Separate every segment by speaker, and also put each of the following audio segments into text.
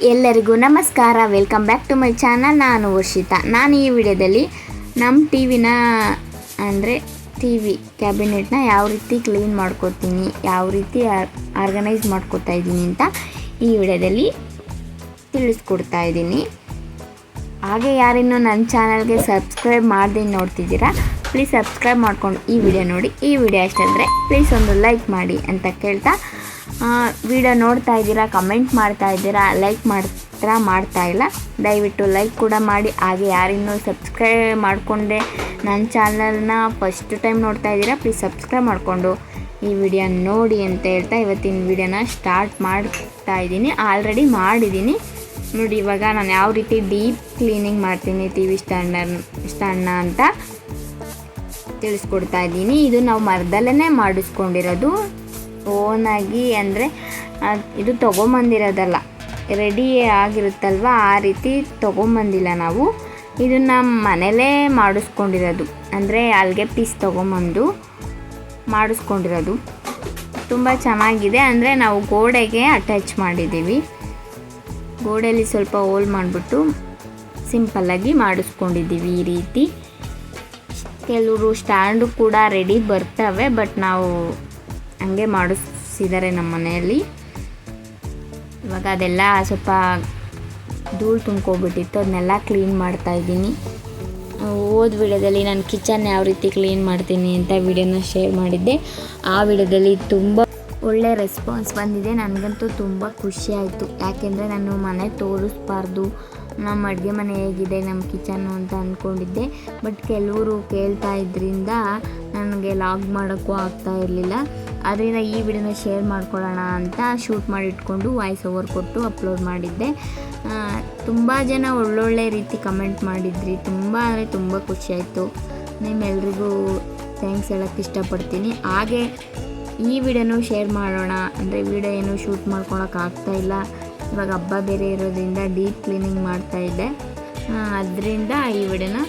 Speaker 1: ಎಲ್ಲರಿಗೂ ನಮಸ್ಕಾರ. Welcome back to my channel. ನಾನು ವರ್ಷಿತಾ. ನಾನು ಈ ವಿಡಿಯೋದಲ್ಲಿ ನಮ್ಮ ಟಿವಿನ ಅಂದರೆ ಟಿ ವಿ ಕ್ಯಾಬಿನೆಟ್ನ ಯಾವ ರೀತಿ ಕ್ಲೀನ್ ಮಾಡ್ಕೋತೀನಿ, ಯಾವ ರೀತಿ ಆರ್ಗನೈಸ್ ಮಾಡ್ಕೋತಾ ಇದ್ದೀನಿ ಅಂತ ಈ ವಿಡಿಯೋದಲ್ಲಿ ತಿಳಿಸ್ಕೊಡ್ತಾ ಇದ್ದೀನಿ. ಹಾಗೆ ಯಾರಿನ್ನೂ ನನ್ನ ಚಾನಲ್ಗೆ ಸಬ್ಸ್ಕ್ರೈಬ್ ಮಾಡದೆ ನೋಡ್ತಿದ್ದೀರಾ, ಪ್ಲೀಸ್ ಸಬ್ಸ್ಕ್ರೈಬ್ ಮಾಡ್ಕೊಂಡು ಈ ವಿಡಿಯೋ ನೋಡಿ. ಈ ವಿಡಿಯೋ ಇಷ್ಟಾದರೆ ಪ್ಲೀಸ್ ಒಂದು ಲೈಕ್ ಮಾಡಿ ಅಂತ ಕೇಳ್ತಾ, ವಿಡಿಯೋ ನೋಡ್ತಾ ಇದ್ದೀರಾ, ಕಮೆಂಟ್ ಮಾಡ್ತಾ ಇದ್ದೀರಾ, ಲೈಕ್ ಮಾಡ್ತಾ ಇಲ್ಲ, ದಯವಿಟ್ಟು ಲೈಕ್ ಕೂಡ ಮಾಡಿ. ಹಾಗೆ ಯಾರಿನ್ನೂ ಸಬ್ಸ್ಕ್ರೈಬ್ ಮಾಡಿಕೊಂಡೆ ನನ್ನ ಚಾನಲ್ನ ಫಸ್ಟ್ ಟೈಮ್ ನೋಡ್ತಾ ಇದ್ದೀರಾ, ಪ್ಲೀಸ್ ಸಬ್ಸ್ಕ್ರೈಬ್ ಮಾಡಿಕೊಂಡು ಈ ವಿಡಿಯೋ ನೋಡಿ ಅಂತ ಹೇಳ್ತಾ ಇವತ್ತಿನ ವಿಡಿಯೋನ ಸ್ಟಾರ್ಟ್ ಮಾಡ್ತಾ ಇದ್ದೀನಿ. ಆಲ್ರೆಡಿ ಮಾಡಿದ್ದೀನಿ ನೋಡಿ. ಇವಾಗ ನಾನು ಯಾವ ರೀತಿ ಡೀಪ್ ಕ್ಲೀನಿಂಗ್ ಮಾಡ್ತೀನಿ ಟಿ ವಿ ಸ್ಟ್ಯಾಂಡ್ನ ಅಂತ ತಿಳಿಸ್ಕೊಡ್ತಾ ಇದ್ದೀನಿ. ಇದು ನಾವು ಮರದಲ್ಲೇ ಮಾಡಿಸ್ಕೊಂಡಿರೋದು, ಓನಾಗಿ, ಅಂದರೆ ಇದು ತೊಗೊಂಬಂದಿರೋದಲ್ಲ, ರೆಡಿ ಆಗಿರುತ್ತಲ್ವ, ಆ ರೀತಿ ತೊಗೊಂಬಂದಿಲ್ಲ ನಾವು. ಇದನ್ನು ಮನೇಲೇ ಮಾಡಿಸ್ಕೊಂಡಿರೋದು, ಅಂದರೆ ಅಲ್ಲಿಗೆ ಪೀಸ್ ತೊಗೊಂಬಂದು ಮಾಡಿಸ್ಕೊಂಡಿರೋದು. ತುಂಬ ಚೆನ್ನಾಗಿದೆ. ಅಂದರೆ ನಾವು ಗೋಡೆಗೆ ಅಟ್ಯಾಚ್ ಮಾಡಿದ್ದೀವಿ, ಗೋಡೆಯಲ್ಲಿ ಸ್ವಲ್ಪ ಹೋಲ್ ಮಾಡಿಬಿಟ್ಟು ಸಿಂಪಲ್ಲಾಗಿ ಮಾಡಿಸ್ಕೊಂಡಿದ್ದೀವಿ ಈ ರೀತಿ. ಕೆಲವರು ಸ್ಟ್ಯಾಂಡು ಕೂಡ ರೆಡಿ ಬರ್ತವೆ, ಬಟ್ ನಾವು ಹಂಗೆ ಮಾಡಿಸಿದ್ದಾರೆ ನಮ್ಮ ಮನೆಯಲ್ಲಿ. ಇವಾಗ ಅದೆಲ್ಲ ಸ್ವಲ್ಪ ಧೂಳು ತುಂಬ್ಕೊಬಿಟ್ಟಿತ್ತು, ಅದನ್ನೆಲ್ಲ ಕ್ಲೀನ್ ಮಾಡ್ತಾಯಿದ್ದೀನಿ. ಹೋದ ವಿಡಿಯೋದಲ್ಲಿ ನಾನು ಕಿಚನ್ ಯಾವ ರೀತಿ ಕ್ಲೀನ್ ಮಾಡ್ತೀನಿ ಅಂತ ವಿಡಿಯೋನ ಶೇರ್ ಮಾಡಿದ್ದೆ. ಆ ವಿಡಿಯೋದಲ್ಲಿ ತುಂಬ ಒಳ್ಳೆ ರೆಸ್ಪಾನ್ಸ್ ಬಂದಿದೆ. ನನಗಂತೂ ತುಂಬ ಖುಷಿ ಆಯಿತು. ಯಾಕೆಂದರೆ ನಾನು ಮನೆ ತೋರಿಸ್ಬಾರ್ದು, ನಮ್ಮ ಅಡುಗೆ ಮನೆ ಹೇಗಿದೆ, ನಮ್ಮ ಕಿಚನ್ನು ಅಂತ ಅಂದ್ಕೊಂಡಿದ್ದೆ. ಬಟ್ ಕೆಲವರು ಕೇಳ್ತಾ ಇದ್ದರಿಂದ ನನಗೆ ಲಾಗ್ ಮಾಡೋಕ್ಕೂ ಆಗ್ತಾ ಇರಲಿಲ್ಲ. ಅದರಿಂದ ಈ ವಿಡಿಯೋನ ಶೇರ್ ಮಾಡ್ಕೊಳ್ಳೋಣ ಅಂತ ಶೂಟ್ ಮಾಡಿ ಇಟ್ಕೊಂಡು ವಾಯ್ಸ್ ಓವರ್ ಕೊಟ್ಟು ಅಪ್ಲೋಡ್ ಮಾಡಿದ್ದೆ. ತುಂಬ ಜನ ಒಳ್ಳೊಳ್ಳೆ ರೀತಿ ಕಮೆಂಟ್ ಮಾಡಿದ್ರಿ, ತುಂಬ ಅಂದರೆ ತುಂಬ ಖುಷಿಯಾಯಿತು. ನಿಮ್ಮೆಲ್ರಿಗೂ ಥ್ಯಾಂಕ್ಸ್ ಹೇಳೋಕ್ಕೆ ಇಷ್ಟಪಡ್ತೀನಿ. ಹಾಗೆ ಈ ವಿಡಿಯೋನೂ ಶೇರ್ ಮಾಡೋಣ ಅಂದರೆ ವಿಡಿಯೋ ಏನು ಶೂಟ್ ಮಾಡ್ಕೊಳಕ್ಕಾಗ್ತಾಯಿಲ್ಲ. ಇವಾಗ ಹಬ್ಬ ಬೇರೆ ಇರೋದ್ರಿಂದ ಡೀಪ್ ಕ್ಲೀನಿಂಗ್ ಮಾಡ್ತಾಯಿದ್ದೆ, ಅದರಿಂದ ಈ ವಿಡಿಯೋನ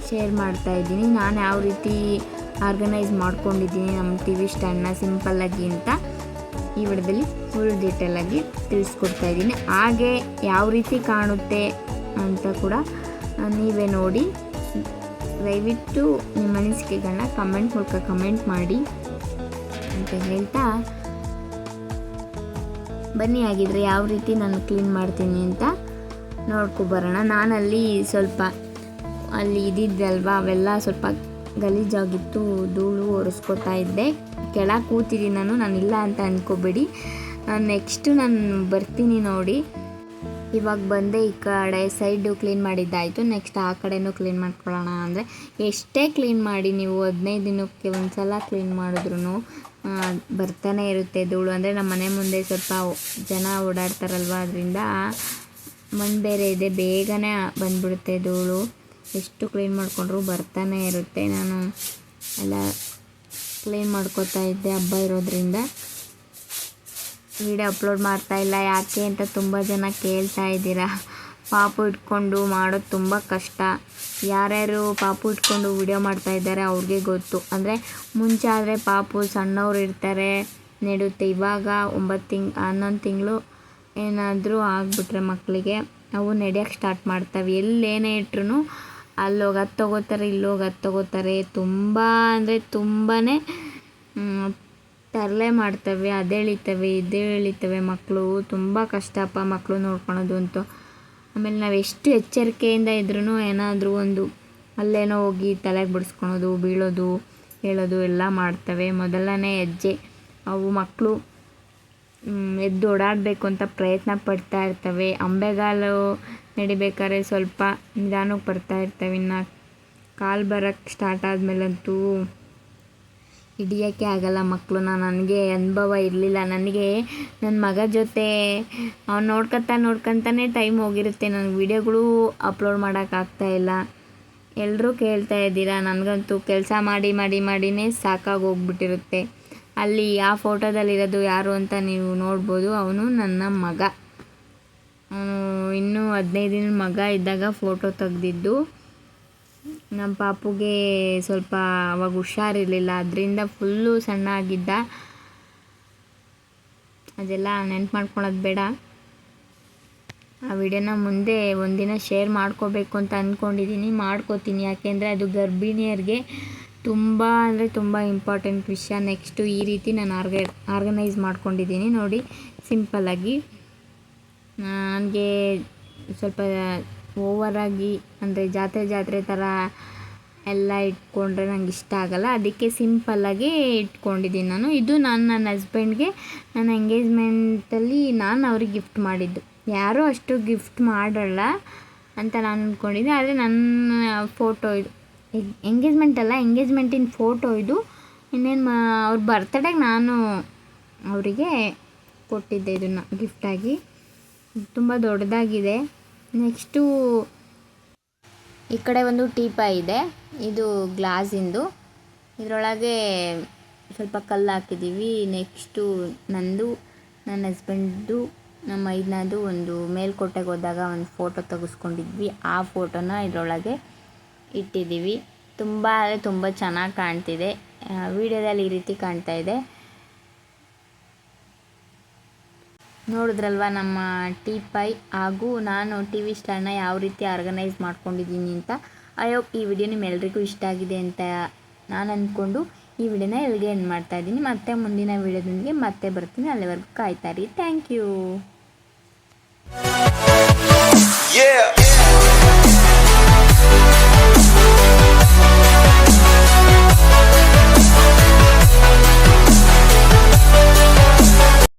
Speaker 1: ಶೇರ್ ಮಾಡ್ತಾಯಿದ್ದೀನಿ. ನಾನು ಯಾವ ರೀತಿ ಆರ್ಗನೈಸ್ ಮಾಡ್ಕೊಂಡಿದ್ದೀನಿ ನಮ್ಮ ಟಿ ವಿ ಸ್ಟ್ಯಾಂಡ್ನ ಸಿಂಪಲ್ಲಾಗಿ ಅಂತ ಈ ವಿಡಿಯೋದಲ್ಲಿ ಫುಲ್ ಡೀಟೇಲಾಗಿ ತಿಳಿಸ್ಕೊಡ್ತಾ ಇದ್ದೀನಿ. ಹಾಗೆ ಯಾವ ರೀತಿ ಕಾಣುತ್ತೆ ಅಂತ ಕೂಡ ನೀವೇ ನೋಡಿ. ದಯವಿಟ್ಟು ನಿಮ್ಮ ಅನಿಸಿಕೆಗಳನ್ನ ಕಮೆಂಟ್ ಮೂಲಕ ಕಮೆಂಟ್ ಮಾಡಿ ಅಂತ ಹೇಳ್ತಾ, ಬನ್ನಿ ಆಗಿದ್ರೆ ಯಾವ ರೀತಿ ನಾನು ಕ್ಲೀನ್ ಮಾಡ್ತೀನಿ ಅಂತ ನೋಡ್ಕೊಬರೋಣ. ನಾನಲ್ಲಿ ಸ್ವಲ್ಪ ಅಲ್ಲಿ ಇದ್ದಿದ್ದಲ್ವ, ಅವೆಲ್ಲ ಸ್ವಲ್ಪ ಗಲೀಜಾಗಿತ್ತು, ಧೂಳು ಒರೆಸ್ಕೊತಾ ಇದ್ದೆ. ಕೆಳಗೆ ಕೂತಿದ್ದೀನಿ ನಾನಿಲ್ಲ ಅಂತ ಅಂದ್ಕೋಬೇಡಿ. ನೆಕ್ಸ್ಟು ನಾನು ಬರ್ತೀನಿ ನೋಡಿ. ಇವಾಗ ಬಂದೆ, ಈ ಕಡೆ ಸೈಡು ಕ್ಲೀನ್ ಮಾಡಿದ್ದಾಯಿತು. ನೆಕ್ಸ್ಟ್ ಆ ಕಡೆನೂ ಕ್ಲೀನ್ ಮಾಡ್ಕೊಳ್ಳೋಣ. ಅಂದರೆ ಎಷ್ಟೇ ಕ್ಲೀನ್ ಮಾಡಿ ನೀವು 15 ದಿನಕ್ಕೆ ಒಂದು ಸಲ ಕ್ಲೀನ್ ಮಾಡಿದ್ರೂ ಬರ್ತಾನೆ ಇರುತ್ತೆ ಧೂಳು. ಅಂದರೆ ನಮ್ಮ ಮನೆ ಮುಂದೆ ಸ್ವಲ್ಪ ಜನ ಓಡಾಡ್ತಾರಲ್ವ, ಅದರಿಂದ ಮಣ್ಣು ಬೇರೆ ಇದೆ, ಬೇಗನೆ ಬಂದ್ಬಿಡುತ್ತೆ ಧೂಳು. ಎಷ್ಟು ಕ್ಲೀನ್ ಮಾಡಿಕೊಂಡ್ರೂ ಬರ್ತಾನೆ ಇರುತ್ತೆ. ನಾನು ಎಲ್ಲ ಕ್ಲೀನ್ ಮಾಡ್ಕೋತಾ ಇದ್ದೆ ಹಬ್ಬ ಇರೋದ್ರಿಂದ. ವಿಡಿಯೋ ಅಪ್ಲೋಡ್ ಮಾಡ್ತಾಯಿಲ್ಲ ಯಾಕೆ ಅಂತ ತುಂಬ ಜನ ಕೇಳ್ತಾ ಇದ್ದೀರಾ. ಪಾಪು ಇಟ್ಕೊಂಡು ಮಾಡೋದು ತುಂಬ ಕಷ್ಟ. ಯಾರ್ಯಾರು ಪಾಪು ಇಟ್ಕೊಂಡು ವಿಡಿಯೋ ಮಾಡ್ತಾಯಿದ್ದಾರೆ ಅವ್ರಿಗೆ ಗೊತ್ತು. ಅಂದರೆ ಮುಂಚೆ ಆದರೆ ಪಾಪು ಸಣ್ಣವ್ರು ಇರ್ತಾರೆ, ನೆಡುತ್ತೆ. ಇವಾಗ 11 ತಿಂಗಳು ಏನಾದರೂ ಆಗಿಬಿಟ್ರೆ ಮಕ್ಕಳಿಗೆ ಅವು ನಡೆಯೋಕ್ಕೆ ಸ್ಟಾರ್ಟ್ ಮಾಡ್ತವೆ. ಎಲ್ಲೇನೇ ಇಟ್ರು ಅಲ್ಲೋಗಿ ಅದು ತೊಗೋತಾರೆ, ಇಲ್ಲೋಗಿ ಅದು ತೊಗೋತಾರೆ. ತುಂಬ ಅಂದರೆ ತುಂಬಾ ತರಲೆ ಮಾಡ್ತವೆ, ಅದೇಳಿತವೆ ಇದೇಳಿತವೆ ಮಕ್ಕಳು. ತುಂಬ ಕಷ್ಟಪ್ಪ ಮಕ್ಕಳು ನೋಡ್ಕೊಳೋದು ಅಂತೂ. ಆಮೇಲೆ ನಾವು ಎಷ್ಟು ಎಚ್ಚರಿಕೆಯಿಂದ ಇದ್ರೂ ಏನಾದರೂ ಒಂದು ಅಲ್ಲೇನೋ ಹೋಗಿ ತಲೆಗೆ ಬಿಡಿಸ್ಕೊಳೋದು, ಬೀಳೋದು, ಹೇಳೋದು ಎಲ್ಲ ಮಾಡ್ತವೆ. ಮೊದಲನೇ ಹೆಜ್ಜೆ ಅವು ಮಕ್ಕಳು ಎದ್ದು ಓಡಾಡಬೇಕು ಅಂತ ಪ್ರಯತ್ನ ಪಡ್ತಾ ಇರ್ತವೆ. ಅಂಬೆಗಾಲು ನಡಿಬೇಕಾದ್ರೆ ಸ್ವಲ್ಪ ನಿಧಾನಕ್ಕೆ ಬರ್ತಾ ಇರ್ತವೆ. ಇನ್ನು ಕಾಲು ಬರೋಕ್ಕೆ ಸ್ಟಾರ್ಟ್ ಆದಮೇಲಂತೂ ಹಿಡಿಯೋಕ್ಕೆ ಆಗಲ್ಲ ಮಕ್ಕಳನ್ನ. ನನಗೆ ಅನುಭವ ಇರಲಿಲ್ಲ. ನನಗೆ ನನ್ನ ಮಗ ಜೊತೆ ಅವ್ನು ನೋಡ್ಕೊತಾನೆ ಟೈಮ್ ಹೋಗಿರುತ್ತೆ. ನನಗೆ ವೀಡಿಯೋಗಳು ಅಪ್ಲೋಡ್ ಮಾಡೋಕ್ಕಾಗ್ತಾಯಿಲ್ಲ. ಎಲ್ಲರೂ ಕೇಳ್ತಾ ಇದ್ದೀರಾ. ನನಗಂತೂ ಕೆಲಸ ಮಾಡಿನೇ ಸಾಕಾಗೋಗ್ಬಿಟ್ಟಿರುತ್ತೆ. ಅಲ್ಲಿ ಆ ಫೋಟೋದಲ್ಲಿರೋದು ಯಾರು ಅಂತ ನೀವು ನೋಡ್ಬೋದು. ಅವನು ನನ್ನ ಮಗ. ಇನ್ನೂ 15 ದಿನದ ಮಗ ಇದ್ದಾಗ ಫೋಟೋ ತೆಗ್ದಿದ್ದು. ನಮ್ಮ ಪಾಪುಗೆ ಸ್ವಲ್ಪ ಅವಾಗ ಹುಷಾರಿರಲಿಲ್ಲ, ಅದರಿಂದ ಫುಲ್ಲು ಸಣ್ಣ ಆಗಿದ್ದ. ಅದೆಲ್ಲ ನೆನ್ಪು ಮಾಡ್ಕೊಳೋದು ಬೇಡ. ಆ ವಿಡಿಯೋನ ಮುಂದೆ ಒಂದಿನ ಶೇರ್ ಮಾಡ್ಕೋಬೇಕು ಅಂತ ಅಂದ್ಕೊಂಡಿದ್ದೀನಿ, ಮಾಡ್ಕೋತೀನಿ. ಯಾಕೆಂದರೆ ಅದು ಗರ್ಭಿಣಿಯರಿಗೆ ತುಂಬ ಅಂದರೆ ತುಂಬ ಇಂಪಾರ್ಟೆಂಟ್ ವಿಷಯ. ನೆಕ್ಸ್ಟು ಈ ರೀತಿ ನಾನು ಆರ್ಗನೈಸ್ ಮಾಡ್ಕೊಂಡಿದ್ದೀನಿ ನೋಡಿ, ಸಿಂಪಲ್ಲಾಗಿ. ನನಗೆ ಸ್ವಲ್ಪ ಓವರಾಗಿ ಅಂದರೆ ಜಾತ್ರೆ ಥರ ಎಲ್ಲ ಇಟ್ಕೊಂಡ್ರೆ ನಂಗೆ ಇಷ್ಟ ಆಗಲ್ಲ, ಅದಕ್ಕೆ ಸಿಂಪಲ್ಲಾಗಿ ಇಟ್ಕೊಂಡಿದ್ದೀನಿ ನಾನು. ಇದು ನನ್ನ ಹಸ್ಬೆಂಡ್ಗೆ ನನ್ನ ಎಂಗೇಜ್ಮೆಂಟಲ್ಲಿ ನಾನು ಅವ್ರಿಗೆ ಗಿಫ್ಟ್ ಮಾಡಿದ್ದು. ಯಾರೂ ಅಷ್ಟು ಗಿಫ್ಟ್ ಮಾಡಲ್ಲ ಅಂತ ನಾನು ಅಂದ್ಕೊಂಡಿದ್ದೆ, ಆದರೆ ನನ್ನ ಫೋಟೋ ಇದು ಎಂಗೇಜ್ಮೆಂಟ್ ಅಲ್ಲ, ಎಂಗೇಜ್ಮೆಂಟಿನ ಫೋಟೋ ಇದು. ಇನ್ನೇನು ಅವ್ರ ಬರ್ತಡೇಗೆ ನಾನು ಅವರಿಗೆ ಕೊಟ್ಟಿದ್ದೆ ಇದನ್ನು ಗಿಫ್ಟಾಗಿ. ತುಂಬ ದೊಡ್ಡದಾಗಿದೆ. ನೆಕ್ಸ್ಟು ಈ ಕಡೆ ಒಂದು ಟೀಪಾಯ್ ಇದೆ, ಇದು ಗ್ಲಾಸಿಂದು. ಇದರೊಳಗೆ ಸ್ವಲ್ಪ ಕಲ್ಲು ಹಾಕಿದ್ದೀವಿ. ನೆಕ್ಸ್ಟು ನಂದು, ನನ್ನ ಹಸ್ಬೆಂಡ್ದು, ನಮ್ಮ ಮೈದ್ನದು ಒಂದು ಮೇಲ್ಕೋಟೆಗೆ ಹೋದಾಗ ಒಂದು ಫೋಟೋ ತೆಗೆಸ್ಕೊಂಡಿದ್ವಿ. ಆ ಫೋಟೋನ ಇದರೊಳಗೆ ಇಟ್ಟಿದ್ದೀವಿ. ತುಂಬ ಅಂದರೆ ತುಂಬ ಚೆನ್ನಾಗಿ ಕಾಣ್ತಿದೆ. ವಿಡಿಯೋದಲ್ಲಿ ಈ ರೀತಿ ಕಾಣ್ತಾ ಇದೆ. ನೋಡಿದ್ರಲ್ವ ನಮ್ಮ ಟೀಪಾಯ್ ಹಾಗೂ ನಾನು ಟಿ ವಿ ಸ್ಟ್ಯಾಂಡ್ನ ಯಾವ ರೀತಿ ಆರ್ಗನೈಸ್ ಮಾಡ್ಕೊಂಡಿದ್ದೀನಿ ಅಂತ. ಐ ಹೋಪ್ ಈ ವಿಡಿಯೋ ನಿಮ್ಮೆಲ್ಲರಿಗೂ ಇಷ್ಟ ಆಗಿದೆ ಅಂತ ನಾನು ಅಂದ್ಕೊಂಡು ಈ ವಿಡಿಯೋನ ಎಲ್ಲಿಗೆ ಎಂಡ್ ಮಾಡ್ತಾಯಿದ್ದೀನಿ. ಮತ್ತೆ ಮುಂದಿನ ವಿಡಿಯೋದೊಂದಿಗೆ ಮತ್ತೆ ಬರ್ತೀನಿ. ಅಲ್ಲಿವರೆಗೂ ಕಾಯ್ತಾ ಇರಿ. Thank you.